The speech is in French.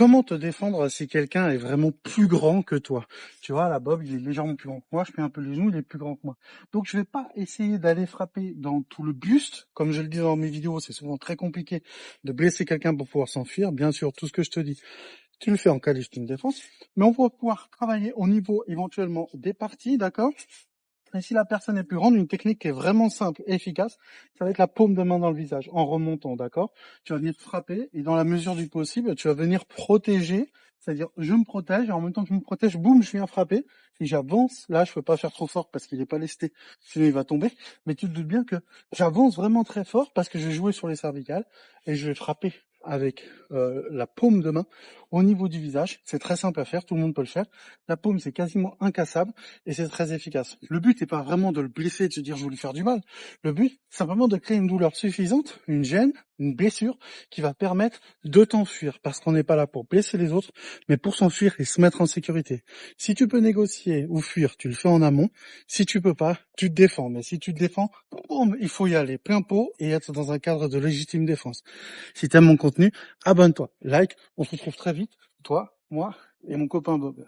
comment te défendre si quelqu'un est vraiment plus grand que toi? Tu vois, là, Bob, il est légèrement plus grand que moi, je fais un peu les genoux, il est plus grand que moi. Donc, je vais pas essayer d'aller frapper dans tout le buste. Comme je le dis dans mes vidéos, c'est souvent très compliqué de blesser quelqu'un pour pouvoir s'enfuir. Bien sûr, tout ce que je te dis, tu le fais en calisthenics défense. Mais on va pouvoir travailler au niveau éventuellement des parties, d'accord? Et si la personne est plus grande, une technique qui est vraiment simple et efficace, ça va être la paume de main dans le visage, en remontant, d'accord? Tu vas venir te frapper, et dans la mesure du possible, tu vas venir protéger, c'est-à-dire je me protège, et en même temps que je me protège, boum, je viens frapper. Si j'avance, là, je peux pas faire trop fort parce qu'il est pas lesté, sinon il va tomber. Mais tu te doutes bien que j'avance vraiment très fort parce que je vais jouer sur les cervicales, et je vais frapper avec la paume de main au niveau du visage. C'est très simple à faire, tout le monde peut le faire. La paume, c'est quasiment incassable et c'est très efficace. Le but n'est pas vraiment de le blesser, de se dire je vais lui faire du mal. Le but, c'est simplement de créer une douleur suffisante, une gêne, une blessure qui va permettre de t'enfuir parce qu'on n'est pas là pour blesser les autres, mais pour s'enfuir et se mettre en sécurité. Si tu peux négocier ou fuir, tu le fais en amont. Si tu peux pas, tu te défends. Mais si tu te défends, boum, il faut y aller plein pot et être dans un cadre de légitime défense. Si tu aimes mon contenu, abonne-toi, like, on se retrouve très vite, toi, moi et mon copain Bob.